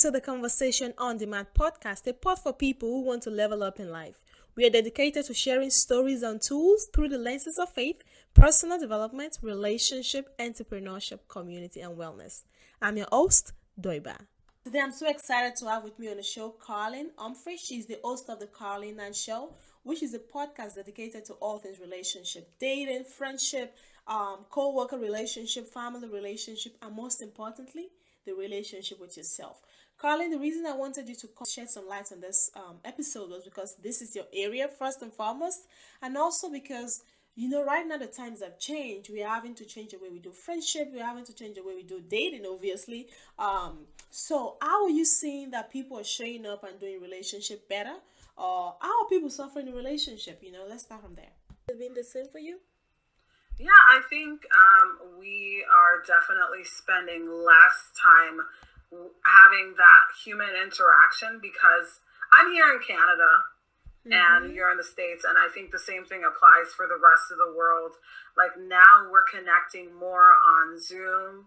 to the Conversation on Demand podcast, a pod for people who want to level up in life. We are dedicated to sharing stories and tools through the lenses of faith, personal development, relationship, entrepreneurship, community, and wellness. I'm your host, Doiba. Today, I'm so excited to have with me on the show Carlene Humphrey. She's the host of the Carlene Night Show, which is a podcast dedicated to all things relationship, dating, friendship, co-worker relationship, family relationship, and most importantly, the relationship with yourself. Carlene, the reason I wanted you to shed some light on this episode was because this is your area, first and foremost, and also because right now the times have changed. We're having to change the way we do friendship. We're having to change the way we do dating, obviously. So how are you seeing that people are showing up and doing relationship better? Or how are people suffering in relationship? Let's start from there. Has it been the same for you? Yeah, I think we are definitely spending less time having that human interaction because I'm here in Canada and you're in the States, and I think the same thing applies for the rest of the world. Like now we're connecting more on Zoom,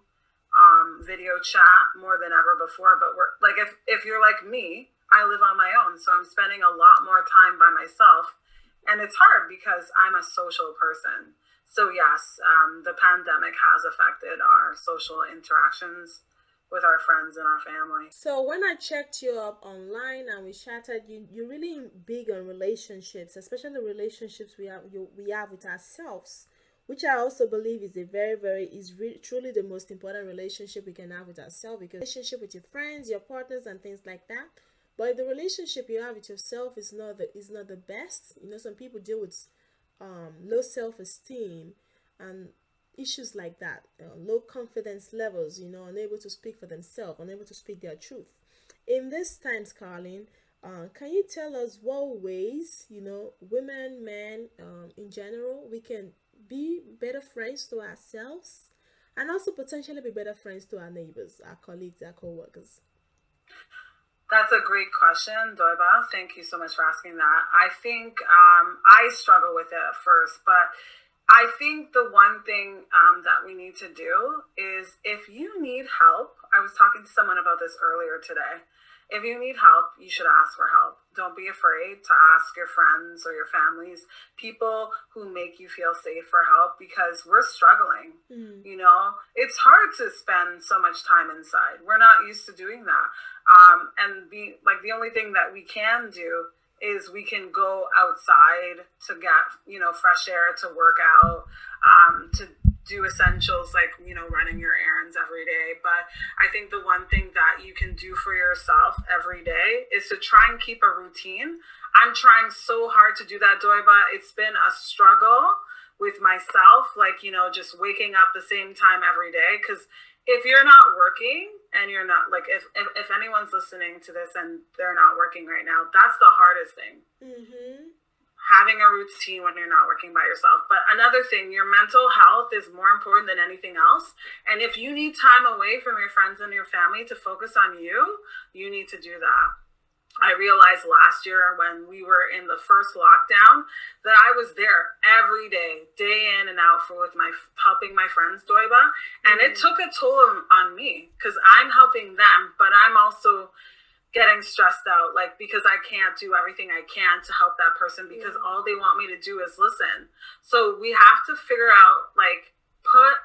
video chat more than ever before, but we're like, if you're like me, I live on my own, so I'm spending a lot more time by myself, and it's hard because I'm a social person. So yes, the pandemic has affected our social interactions with our friends and our family. So when I checked you up online and we chatted, you're really big on relationships, especially relationships we have with ourselves, which I also believe is truly the most important relationship we can have with ourselves, because relationship with your friends, your partners, and things like that. But if the relationship you have with yourself is not the best, some people deal with low self-esteem and issues like that, low confidence levels, unable to speak for themselves, unable to speak their truth. In these times, Carlene, can you tell us what ways, women, men, in general, we can be better friends to ourselves and also potentially be better friends to our neighbors, our colleagues, our co-workers? That's a great question, Doiba. Thank you so much for asking that. I think I struggle with it at first, but I think the one thing that we need to do is, if you need help, I was talking to someone about this earlier today. If you need help, you should ask for help. Don't be afraid to ask your friends or your families, people who make you feel safe, for help, because we're struggling. It's hard to spend so much time inside. We're not used to doing that. And the only thing that we can do is we can go outside to get, fresh air, to work out, to do essentials like, running your errands every day. But I think the one thing that you can do for yourself every day is to try and keep a routine. I'm trying so hard to do that, Doiba. It's been a struggle with myself, just waking up the same time every day. Because if you're not working and you're not, if anyone's listening to this and they're not working right now, that's the hardest thing. Having a routine when you're not working by yourself. But another thing, your mental health is more important than anything else. And if you need time away from your friends and your family to focus on you, you need to do that. I realized last year when we were in the first lockdown that I was there every day in and out helping my friends, Doiba. And it took a toll on me because I'm helping them, but I'm also getting stressed out, because I can't do everything I can to help that person because all they want me to do is listen. So we have to figure out, put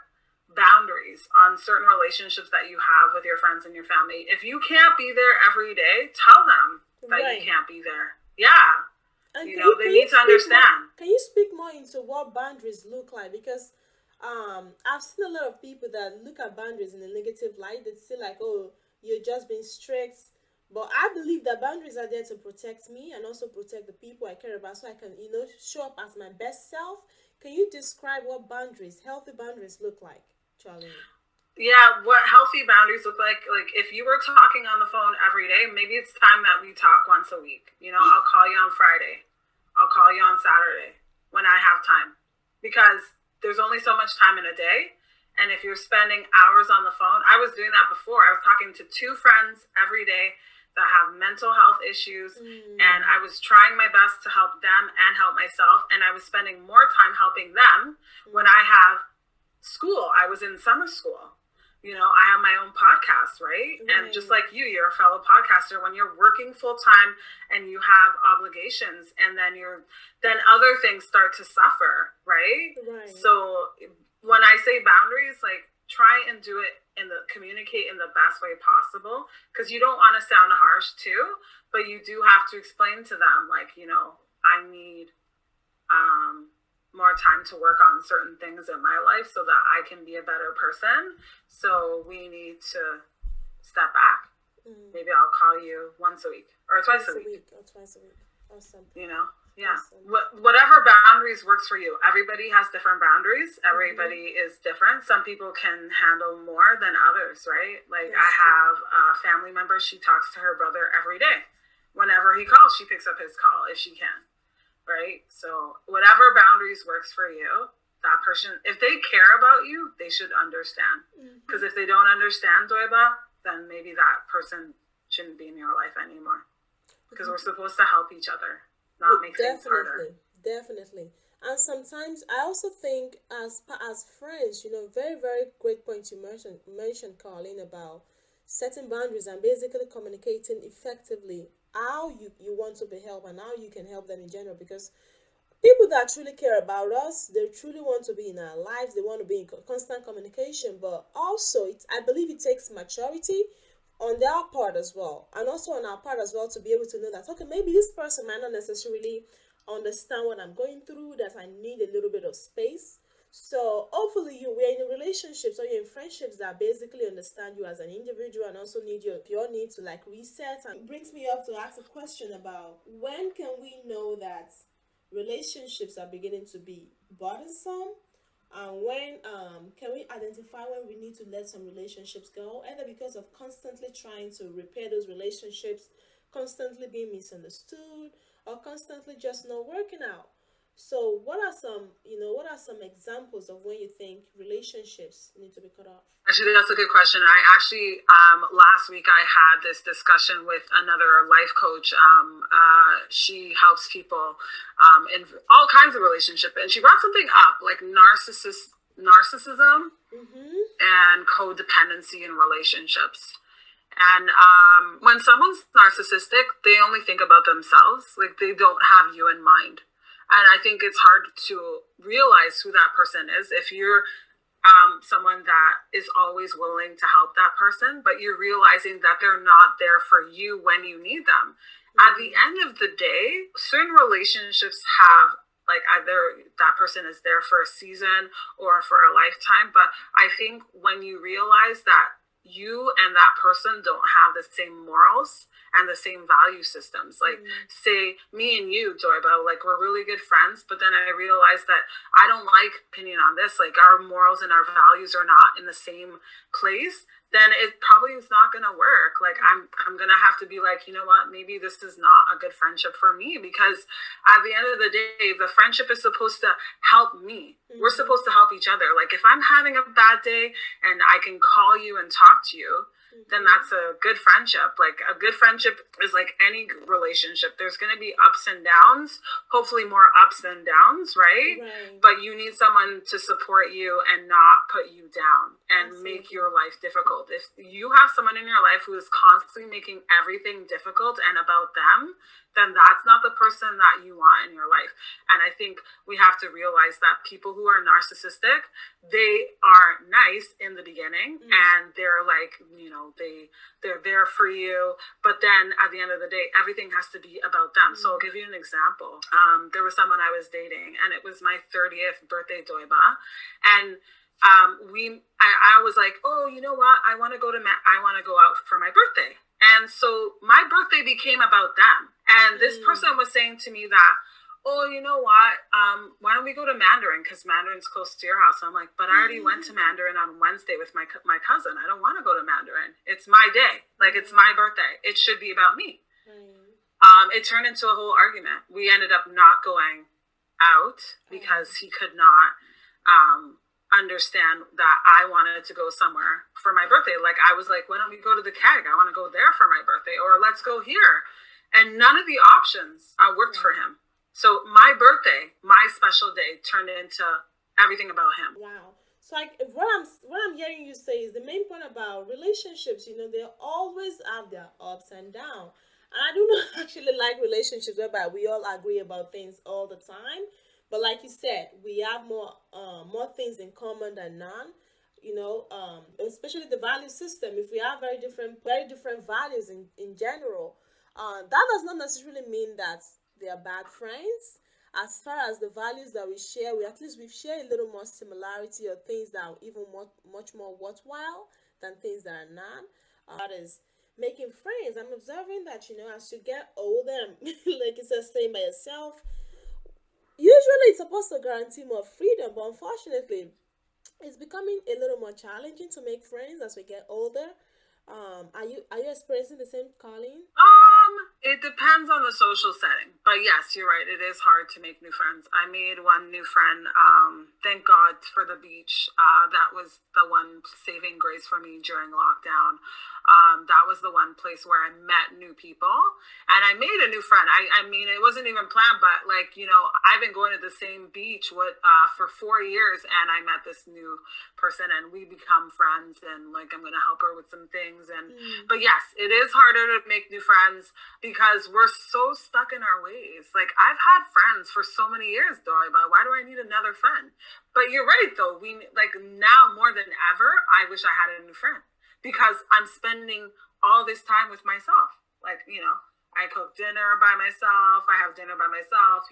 boundaries on certain relationships that you have with your friends and your family. If you can't be there every day, tell them that you can't be there. Yeah. And they need to understand. Can you speak more into what boundaries look like? Because I've seen a lot of people that look at boundaries in a negative light. They say oh, you're just being strict. But I believe that boundaries are there to protect me and also protect the people I care about, so I can, show up as my best self. Can you describe what healthy boundaries look like, Charlie? Yeah, what healthy boundaries look like if you were talking on the phone every day, maybe it's time that we talk once a week. I'll call you on Friday. I'll call you on Saturday when I have time. Because there's only so much time in a day. And if you're spending hours on the phone, I was doing that before. I was talking to 2 friends every day that have mental health issues, and I was trying my best to help them and help myself, and I was spending more time helping them when I have school. I was in summer school, I have my own podcast, right? And just like you're a fellow podcaster. When you're working full time and you have obligations, and then other things start to suffer, right? So when I say boundaries, like, try and do it communicate in the best way possible, because you don't want to sound harsh too, but you do have to explain to them, like, I need more time to work on certain things in my life so that I can be a better person. So we need to step back. Maybe I'll call you once a week or twice a week. Or something. Yeah. Whatever boundaries works for you. Everybody has different boundaries. Everybody is different. Some people can handle more than others, right? Like, I have a family member, she talks to her brother every day. Whenever he calls, she picks up his call if she can. Right? So whatever boundaries works for you, that person, if they care about you, they should understand. Because if they don't understand, Doiba, then maybe that person shouldn't be in your life anymore. Because we're supposed to help each other, not make things harder. Definitely. And sometimes I also think as friends, very, very great point you mentioned, Carlene, about setting boundaries and basically communicating effectively how you want to be helped and how you can help them in general, because people that truly care about us, they truly want to be in our lives, they want to be in constant communication, but also I believe it takes maturity on their part as well, and also on our part as well, to be able to know that, okay, maybe this person might not necessarily understand what I'm going through, that I need a little bit of space. So hopefully we're in relationships or you're in friendships that basically understand you as an individual and also need your need to like reset. And it brings me up to ask a question about, when can we know that relationships are beginning to be burdensome, and when can we identify when we need to let some relationships go, either because of constantly trying to repair those relationships, constantly being misunderstood, or constantly just not working out. So what are some examples of when you think relationships need to be cut off? Actually, that's a good question. I actually, last week I had this discussion with another life coach. She helps people in all kinds of relationship, and she brought something up like narcissism and codependency in relationships. And when someone's narcissistic, they only think about themselves. Like, they don't have you in mind. And I think it's hard to realize who that person is if you're someone that is always willing to help that person, but you're realizing that they're not there for you when you need them. At the end of the day, certain relationships have, like, either that person is there for a season or for a lifetime. But I think when you realize that you and that person don't have the same morals and the same value systems. Like, say, me and you, Doiba, like, we're really good friends, but then I realized that I don't like opinion on this. Like, our morals and our values are not in the same place. Then it probably is not going to work. Like, I'm going to have to be like, you know what, maybe this is not a good friendship for me, because at the end of the day, the friendship is supposed to help me. We're supposed to help each other. Like, if I'm having a bad day and I can call you and talk to you, then that's a good friendship. Like, a good friendship is like any relationship. There's going to be ups and downs, hopefully more ups than downs, right? But you need someone to support you and not put you down and make your life difficult. If you have someone in your life who is constantly making everything difficult and about them, then that's not the person that you want in your life. And I think we have to realize that people who are narcissistic, they are nice in the beginning, and they're like, they're there for you. But then at the end of the day, everything has to be about them. So I'll give you an example. There was someone I was dating, and it was my 30th birthday, Doiba. And I was like, oh, you know what? I want to go out for my birthday. And so my birthday became about them. And this person was saying to me that, oh, you know what? Why don't we go to Mandarin? Because Mandarin's close to your house. I'm like, but I already went to Mandarin on Wednesday with my cousin. I don't want to go to Mandarin. It's my day. Like, it's my birthday. It should be about me. It turned into a whole argument. We ended up not going out because he could not understand that I wanted to go somewhere for my birthday. Like, I was like, why don't we go to the Kike? I want to go there for my birthday, or let's go here. And none of the options worked for him. So my birthday, my special day, turned into everything about him. Wow. So like what I'm hearing you say is the main point about relationships, they always have their ups and downs. And I do not actually like relationships whereby we all agree about things all the time. But like you said, we have more things in common than none. Especially the value system. If we have very different values in general, that does not necessarily mean that they are bad friends. As far as the values that we share, we share a little more similarity, or things that are even much more worthwhile than things that are not. That is making friends. I'm observing that as you get older, like you said, staying by yourself, usually it's supposed to guarantee more freedom, but unfortunately it's becoming a little more challenging to make friends as we get older. Are you experiencing the same, Carlene? It depends on the social setting, but yes, you're right. It is hard to make new friends. I made one new friend. Thank God for the beach. That was the one saving grace for me during lockdown. That was the one place where I met new people, and I made a new friend. I mean, it wasn't even planned, but like I've been going to the same beach for 4 years, and I met this new person, and we become friends. And like I'm gonna help her with some things, and but yes, it is harder to make new friends because we're so stuck in our ways. Like I've had friends for so many years, Doiba. Why do I need another friend? But you're right, though. We like now more than ever. I wish I had a new friend because I'm spending all this time with myself. Like I cook dinner by myself. I have dinner by myself.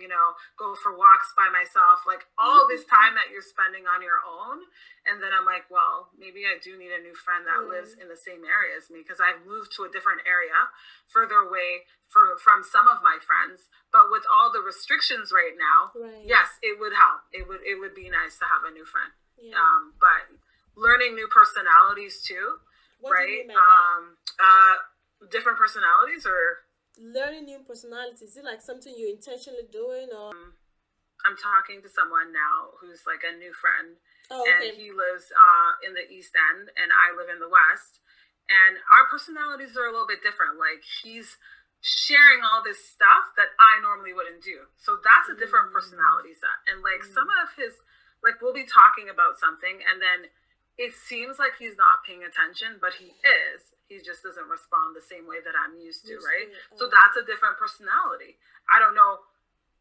Go for walks by myself. Like all this time that you're spending on your own. And then I'm like, well, maybe I do need a new friend that lives in the same area as me because I've moved to a different area, further away from some of my friends. But with all the restrictions right now, yes, it would help. It would be nice to have a new friend. Yeah. But learning new personalities too, What do you right? mean by that? Different personalities or. Learning new personalities, is it like something you're intentionally doing, or I'm talking to someone now who's like a new friend. oh, okay. And he lives in the East End and I live in the West, and our personalities are a little bit different. Like he's sharing all this stuff that I normally wouldn't do, so that's a different personality set. And like some of his, like we'll be talking about something and then it seems like he's not paying attention, but he is. He just doesn't respond the same way that I'm used to, right? So that's a different personality. I don't know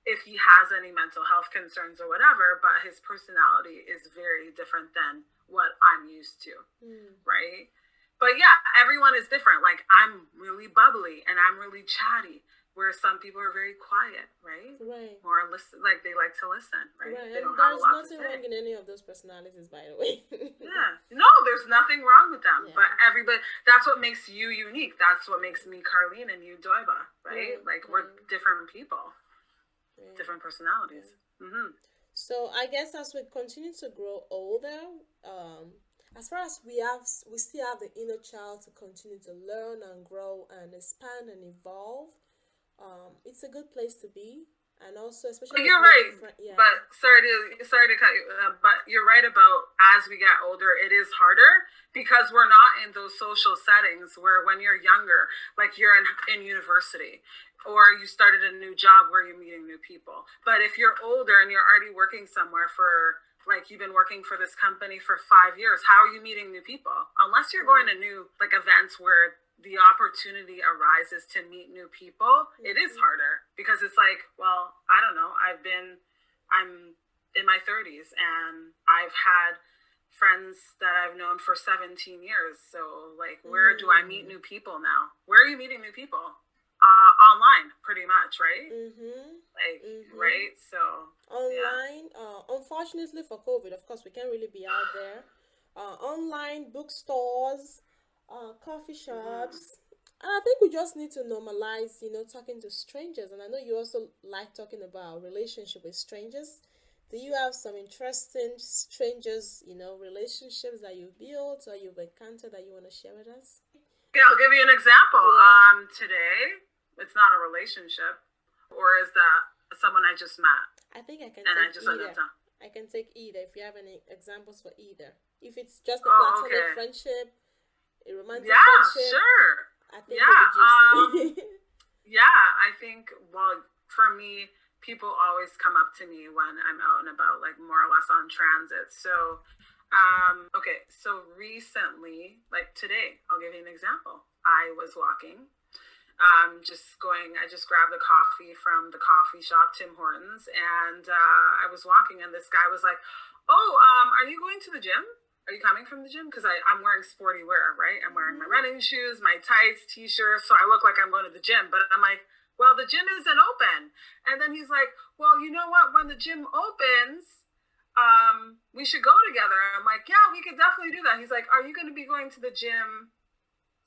if he has any mental health concerns or whatever, but his personality is very different than what I'm used to, right? But yeah, everyone is different. Like I'm really bubbly and I'm really chatty, where some people are very quiet, right? Right. Or listen, like they like to listen, right? Right. They And don't have a lot to there's nothing say. wrong in any of those personalities, by the way. Yeah. No, there's nothing wrong with them. Yeah. But everybody, that's what makes you unique. That's what makes me Carlene and you Doiba, right? Like we're different people, different personalities. So I guess as we continue to grow older, as far as we still have the inner child to continue to learn and grow and expand and evolve. It's a good place to be, and also especially You're with right, yeah. but sorry to cut you. But you're right about as we get older, it is harder because we're not in those social settings where when you're younger, like you're in university, or you started a new job where you're meeting new people. But if you're older and you're already working somewhere for like you've been working for this company for 5 years, how are you meeting new people? Unless you're going to new like events where the opportunity arises to meet new people, it is harder because it's like, well, I don't know. I'm in my 30s and I've had friends that I've known for 17 years. So like, where do I meet new people now? Where are you meeting new people? Online, pretty much, right? Right? So Online, unfortunately for COVID, of course, we can't really be out there. Online bookstores, coffee shops, and I think we just need to normalize, talking to strangers. And I know you also like talking about relationship with strangers. Do you have some interesting strangers, relationships that you've built or you've encountered that you want to share with us? Yeah, I'll give you an example. Yeah. Today, it's not a relationship, or is that someone I just met? I think I can And I take just ended either. up. I can take either if you have any examples for either. If it's just a Oh, platonic okay. friendship, a romantic Yeah, friendship, sure. I think Yeah, it'll be juicy. Yeah, I think, well, for me, people always come up to me when I'm out and about, like more or less on transit. So Okay, so recently, like today, I'll give you an example. I was walking, I just grabbed a coffee from the coffee shop, Tim Hortons, and I was walking, and this guy was like, "Oh, are you going to the gym? Are you coming from the gym? Because I'm wearing sporty wear, right? I'm wearing my running shoes, my tights, t-shirt, so I look like I'm going to the gym." But I'm like, "Well, the gym isn't open." And then he's like, "Well, you know what? When the gym opens, we should go together." I'm like, "Yeah, we could definitely do that." He's like, "Are you going to be going to the gym?"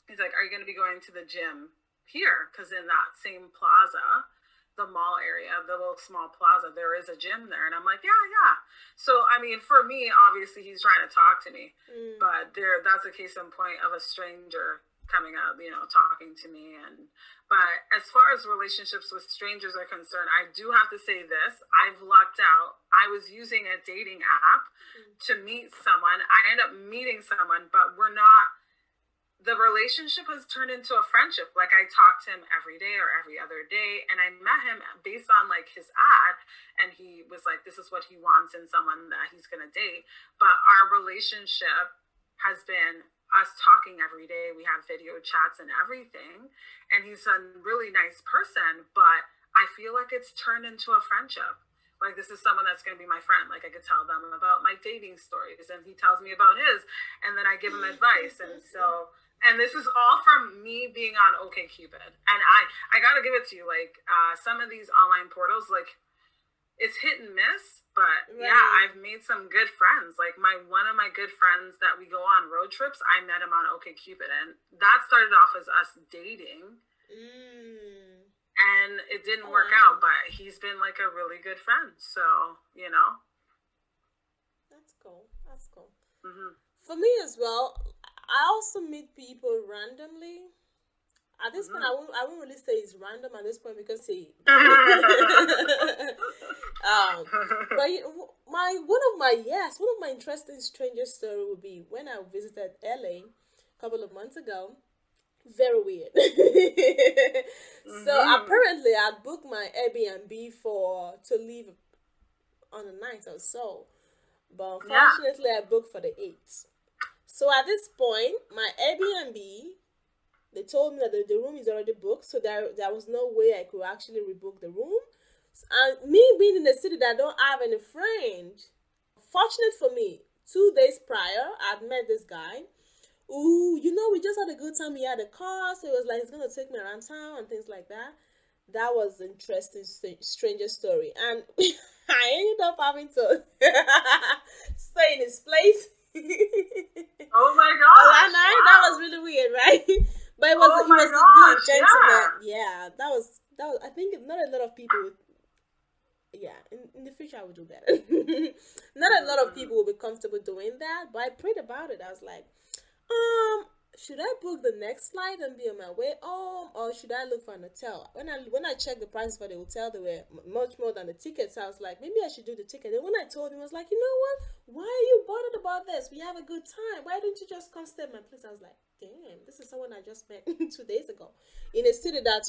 He's like, "Are you going to be going to the gym here?" Because in that same plaza, the mall area, the little small plaza, there is a gym there. And I'm like, "Yeah, yeah." So, I mean, for me, obviously, he's trying to talk to me. But that's a case in point of a stranger coming out, talking to me. But as far as relationships with strangers are concerned, I do have to say this. I've lucked out. I was using a dating app to meet someone. I ended up meeting someone, but the relationship has turned into a friendship. Like, I talk to him every day or every other day, and I met him based on like his ad, and he was like, this is what he wants in someone that he's gonna date. But our relationship has been us talking every day. We have video chats and everything, and he's a really nice person, but I feel like it's turned into a friendship. Like, this is someone that's going to be my friend. Like, I could tell them about my dating stories, and he tells me about his, and then I give him advice. And this is all from me being on OkCupid. And I got to give it to you. Like, some of these online portals, like, it's hit and miss. But yeah, I've made some good friends. Like, one of my good friends that we go on road trips, I met him on OkCupid. And that started off as us dating. And it didn't work out, but he's been like a really good friend. So, That's cool. That's cool. Mm-hmm. For me as well, I also meet people randomly. At this point, I won't really say it's random at this point because see, but one of my interesting stranger story would be when I visited LA a couple of months ago. Very weird. So apparently, I booked my Airbnb to leave on the 9th or so, but unfortunately, I booked for the 8th. So at this point, my Airbnb, they told me that the room is already booked, so there was no way I could actually rebook the room. And me being in a city that I don't have any friend, fortunate for me, 2 days prior, I'd met this guy. Ooh, we just had a good time. He had a car, so it was like he's gonna take me around town and things like that. That was an interesting stranger story, and I ended up having to stay in his place. Oh my gosh! That was really weird, right? But he was a good gentleman. Yeah, that was. I think not a lot of people. Yeah, in the future I would do better. Not a lot of people will be comfortable doing that, but I prayed about it. I was like, should I book the next flight and be on my way home, or should I look for an hotel? When I checked the prices for the hotel, they were much more than the tickets. So I was like, maybe I should do the ticket. And when I told him, I was like, you know what? Why are you bothered about this? We have a good time. Why don't you just come stay at my place? I was like, damn, this is someone I just met 2 days ago in a city that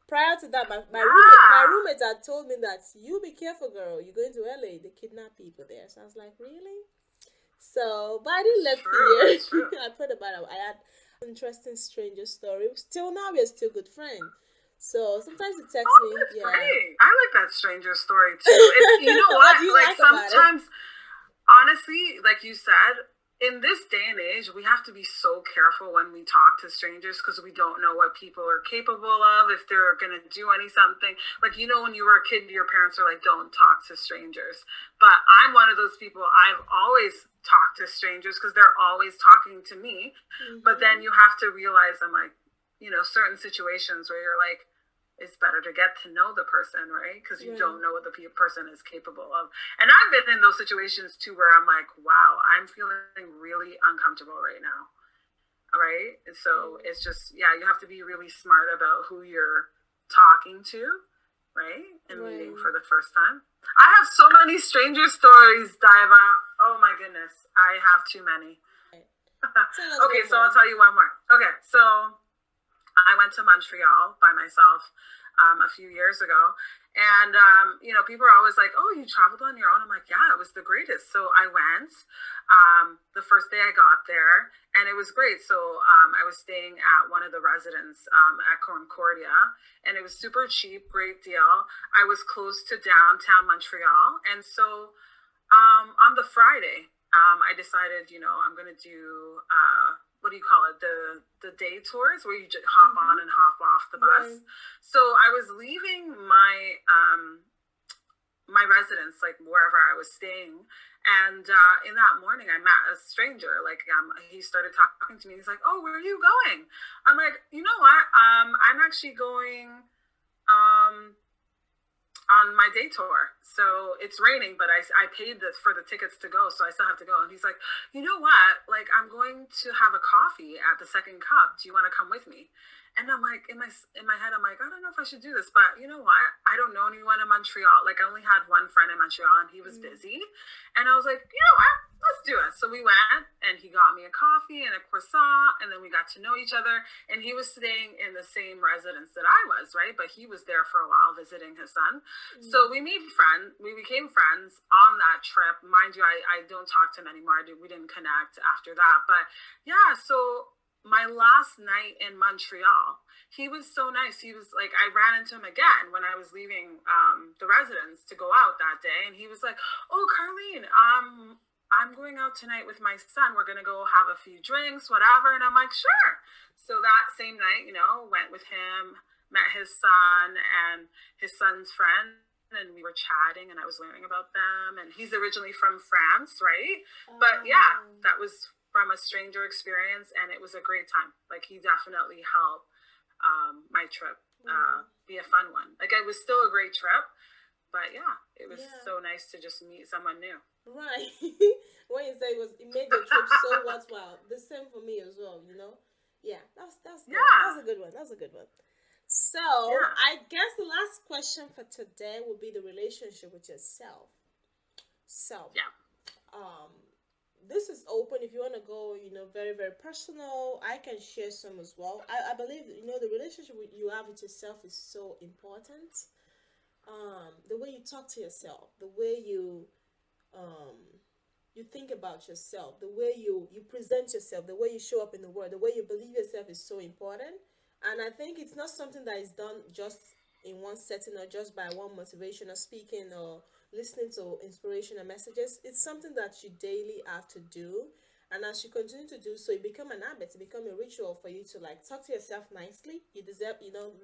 prior to that, my roommate had told me that you be careful, girl. You're going to LA. They kidnap people there. So I was like, really? So, but I didn't let fear. I thought about it. I had an interesting stranger story. Still now, we're still good friends. So sometimes he texts me. Yeah, great. I like that stranger story too. You know what? Like sometimes, honestly, like you said, in this day and age, we have to be so careful when we talk to strangers because we don't know what people are capable of, if they're going to do something. Like, when you were a kid, your parents are like, don't talk to strangers. But I'm one of those people, I've always talked to strangers because they're always talking to me. But then you have to realize, I'm like, certain situations where you're like, it's better to get to know the person, right? Because you don't know what the person is capable of. And I've been in those situations too where I'm like, wow, I'm feeling really uncomfortable right now. All right. And so it's just, you have to be really smart about who you're talking to, right? And meeting for the first time. I have so many stranger stories, Doiba. Oh my goodness. I have too many. Okay, so I'll tell you one more. Okay, so I went to Montreal by myself a few years ago. And, people are always like, oh, you traveled on your own. I'm like, yeah, it was the greatest. So I went the first day I got there, and it was great. So I was staying at one of the residents at Concordia, and it was super cheap, great deal. I was close to downtown Montreal. And so on the Friday, I decided, I'm going to do, what do you call it? The day tours where you just hop on and hop off the bus. Right. So I was leaving my residence, like wherever I was staying. And in that morning, I met a stranger. Like, he started talking to me. He's like, "Oh, where are you going?" I'm like, "You know what? I'm actually going on my day tour. So it's raining, but I paid for the tickets to go, so I still have to go." And he's like, "You know what? Like, I'm going to have a coffee at the Second Cup. Do you want to come with me?" And I'm like, in my head, I'm like, I don't know if I should do this, but you know what? I don't know anyone in Montreal. Like, I only had one friend in Montreal, and he was busy. And I was like, you know what? Let's do it. So we went, and he got me a coffee and a croissant, and then we got to know each other. And he was staying in the same residence that I was, right? But he was there for a while visiting his son. So we became friends on that trip. Mind you, I don't talk to him anymore. We didn't connect after that. But yeah, so my last night in Montreal, he was so nice. He was like, I ran into him again when I was leaving the residence to go out that day. And he was like, "Oh, Carlene, I'm going out tonight with my son. We're going to go have a few drinks, whatever." And I'm like, "Sure." So that same night, went with him, met his son and his son's friend. And we were chatting, and I was learning about them. And he's originally from France, right? But yeah, that was from a stranger experience, and it was a great time. Like, he definitely helped my trip be a fun one. Like, it was still a great trip, but yeah, it was so nice to just meet someone new. Right. When you say it made the trip so worthwhile. The same for me as well, Yeah, that's good. That's a good one. That's a good one. So I guess the last question for today will be the relationship with yourself. So this is open. If you want to go, very, very personal, I can share some as well. I believe, the relationship you have with yourself is so important. The way you talk to yourself, the way you think about yourself, the way you present yourself, the way you show up in the world, the way you believe yourself is so important. And I think it's not something that is done just in one setting or just by one motivational speaking or listening to inspirational messages. It's something that you daily have to do. And as you continue to do so, it become an habit, it become a ritual for you to like talk to yourself nicely. You deserve,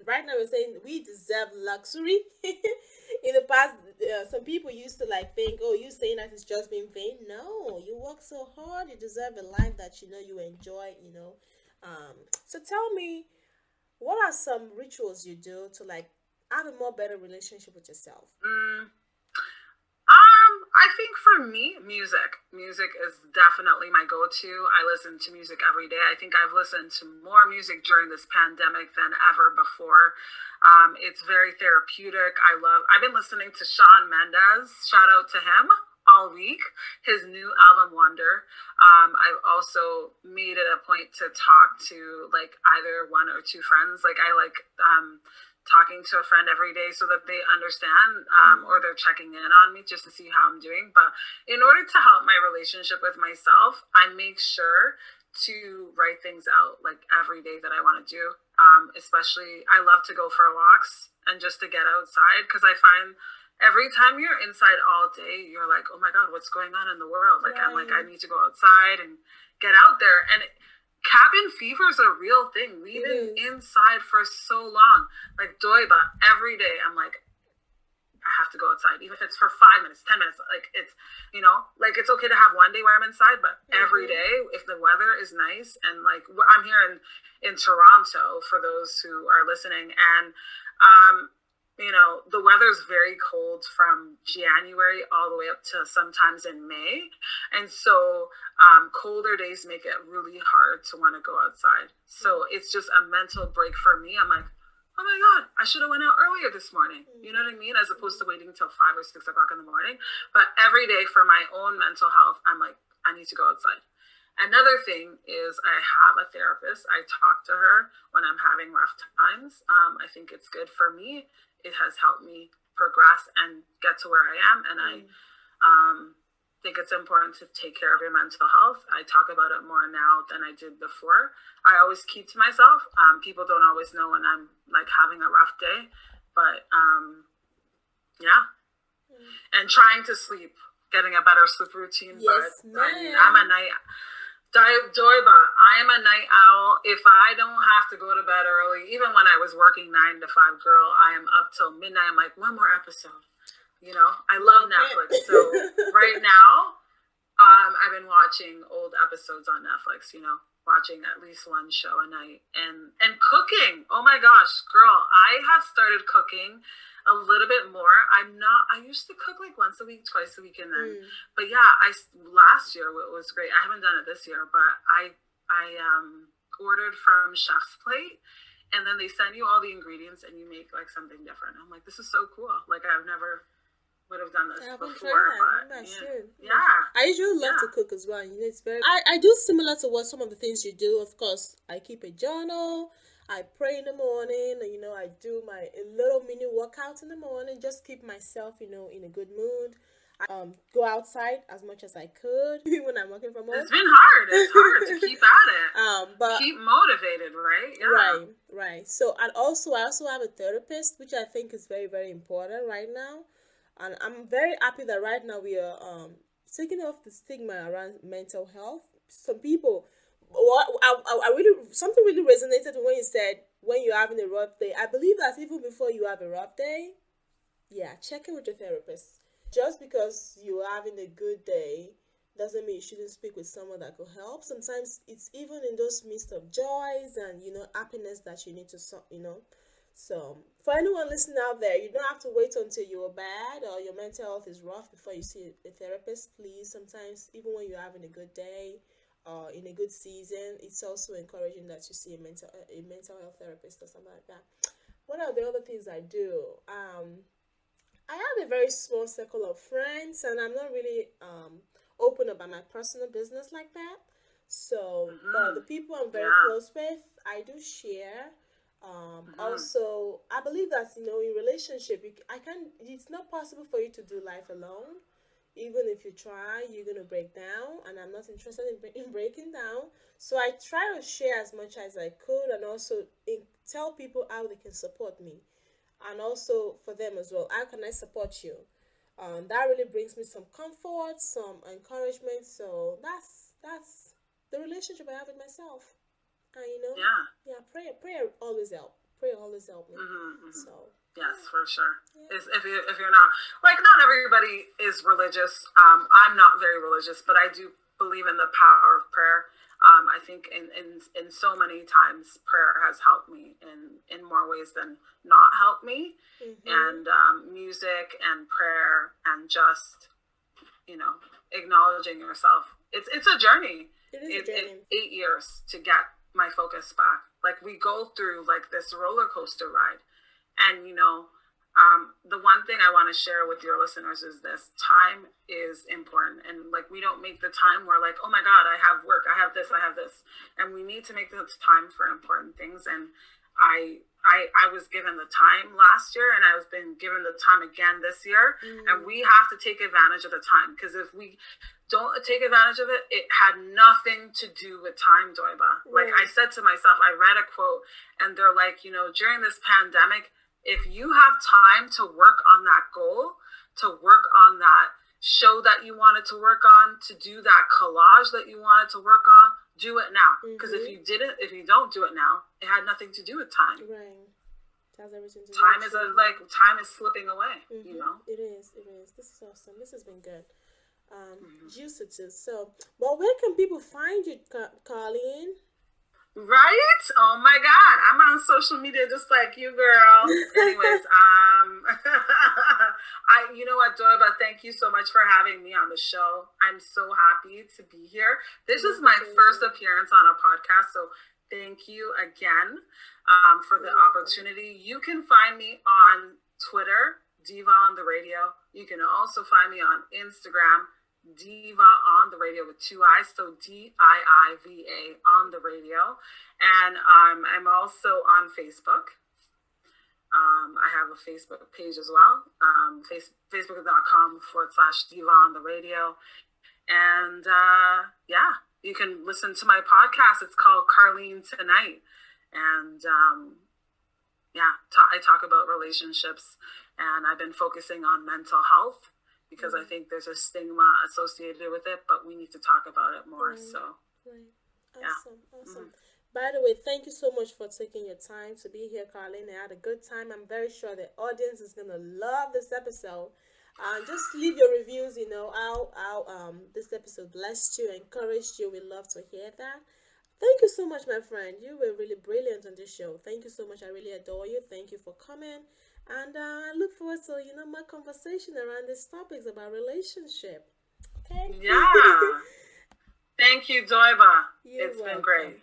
right now we're saying we deserve luxury. In the past, some people used to like think, oh, you saying that it's just being vain. No, you work so hard, you deserve a life that you enjoy. So tell me, what are some rituals you do to like have a more better relationship with yourself? I think for me, music is definitely my go-to. I listen to music every day. I think I've listened to more music during this pandemic than ever before. It's very therapeutic. I've been listening to Shawn Mendes. Shout out to him all week. His new album Wonder. I've also made it a point to talk to like either one or two friends. Like, I like talking to a friend every day so that they understand or they're checking in on me just to see how I'm doing. But in order to help my relationship with myself, I make sure to write things out like every day that I want to do. Especially, I love to go for walks and just to get outside, because I find every time you're inside all day, you're like, oh my God, what's going on in the world? Like, I'm like, I need to go outside and get out there. And cabin fever is a real thing. We've been inside for so long. Like, Doiba, every day, I'm like, I have to go outside, even if it's for 5 minutes, 10 minutes. Like, it's, like, it's okay to have one day where I'm inside, but every day, if the weather is nice, and like, I'm here in Toronto for those who are listening, and the weather is very cold from January all the way up to sometimes in May. And so colder days make it really hard to want to go outside. So it's just a mental break for me. I'm like, oh my God, I should have went out earlier this morning. You know what I mean? As opposed to waiting until 5 or 6 o'clock in the morning. But every day for my own mental health, I'm like, I need to go outside. Another thing is I have a therapist. I talk to her when I'm having rough times. I think it's good for me. It has helped me progress and get to where I am. And I think it's important to take care of your mental health. I talk about it more now than I did before. I always keep to myself. People don't always know when I'm like having a rough day, but yeah. And trying to sleep, getting a better sleep routine. Yes, but I mean, I'm a night Doiba, I am a night owl. If I don't have to go to bed early, even when I was working 9 to 5, girl, I am up till midnight. I'm like, one more episode. You know, I love Netflix. So right now, I've been watching old episodes on Netflix, you know, watching at least one show a night and cooking. Oh my gosh, girl, I have started cooking a little bit more. I used to cook like once a week, twice a week, and then, but yeah, last year it was great. I haven't done it this year, but I ordered from Chef's Plate, and then they send you all the ingredients and you make like something different. I'm like, this is so cool. Like I've never would have done this before, but yeah. I usually love to cook as well. You know, it's very. I do similar to what some of the things you do. Of course, I keep a journal. I pray in the morning. You know, I do my little mini workout in the morning. Just keep myself, you know, in a good mood. I go outside as much as I could when I'm working from home. It's been hard. It's hard to keep at it. But keep motivated, right? Yeah. Right. So, and also, I also have a therapist, which I think is very, very important right now. And I'm very happy that right now we are taking off the stigma around mental health. Some people, I really, something really resonated when you said when you're having a rough day. I believe that even before you have a rough day, yeah, check in with your therapist. Just because you're having a good day doesn't mean you shouldn't speak with someone that could help. Sometimes it's even in those midst of joys and, you know, happiness that you need to, you know. So, for anyone listening out there, you don't have to wait until you're bad or your mental health is rough before you see a therapist. Please, sometimes, even when you're having a good day or in a good season, it's also encouraging that you see a mental health therapist or something like that. What are the other things I do? I have a very small circle of friends, and I'm not really open about my personal business like that. So, but the people I'm very close with, I do share. Also, I believe that, you know, in relationship, it's not possible for you to do life alone. Even if you try, you're gonna break down, and I'm not interested in breaking down. So I try to share as much as I could, and also tell people how they can support me, and also for them as well. How can I support you? That really brings me some comfort, some encouragement. So that's the relationship I have with myself. You know, prayer always help. Prayer always help me. So yes, for sure. Yeah. If you're not, like, not everybody is religious. I'm not very religious, but I do believe in the power of prayer. I think in so many times prayer has helped me in more ways than not helped me. And music and prayer and just, you know, acknowledging yourself. It's a journey. It is a journey. 8 years to get my focus back. Like, we go through like this roller coaster ride, and you know, the one thing I want to share with your listeners is this: time is important, and like, we don't make the time. We're like, oh my God, I have work, I have this, and we need to make the time for important things. And I was given the time last year, and I was been given the time again this year, and we have to take advantage of the time, because if we don't take advantage of it, it had nothing to do with time, Doiba. Like I said to myself, I read a quote, and they're like, you know, during this pandemic, if you have time to work on that goal, to work on that show that you wanted to work on, to do that collage that you wanted to work on, do it now. Because if you don't do it now, it had nothing to do with time. Right. Has everything to do time is slipping away. You know. It is. This is awesome. This has been good. Juicy too. So, but where can people find you, Carlene? Right? Oh my God, I'm on social media just like you, girl. Anyways, you know what, Doiba, thank you so much for having me on the show. I'm so happy to be here. This is my first appearance on a podcast, so thank you again for the opportunity. You can find me on Twitter, Diva on the Radio. You can also find me on Instagram, Diva on the Radio with 2 I's, so DIIVA on the radio. And I'm also on Facebook. I have a Facebook page as well, facebook.com/Diva on the Radio. And yeah, you can listen to my podcast. It's called Carlene Tonight. And yeah, I talk about relationships, and I've been focusing on mental health because I think there's a stigma associated with it, but we need to talk about it more. So, Awesome, awesome. By the way, thank you so much for taking your time to be here, Carlene. I had a good time. I'm very sure the audience is gonna love this episode. Just leave your reviews. You know how this episode blessed you, encouraged you. We love to hear that. Thank you so much, my friend. You were really brilliant on this show. Thank you so much. I really adore you. Thank you for coming. And I look forward to, more conversation around these topics about relationship. Okay? yeah. Thank you, Doiba. It's welcome. been great.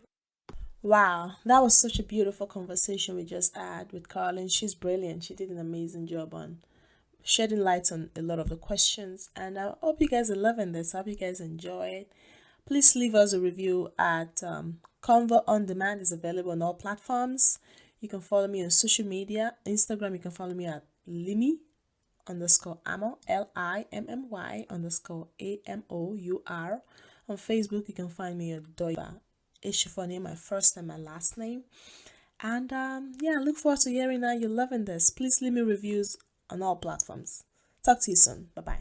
Wow, that was such a beautiful conversation we just had with Carlene. She's brilliant. She did an amazing job on shedding light on a lot of the questions. And I hope you guys are loving this. I hope you guys enjoy it. Please leave us a review at Convo On Demand is available on all platforms. You can follow me on social media. Instagram, you can follow me at Limi_Amor, LIMMY_AMOUR. On Facebook, you can find me at Doiba Eshofonie, my first and my last name. And yeah, look forward to hearing how you're loving this. Please leave me reviews on all platforms. Talk to you soon. Bye-bye.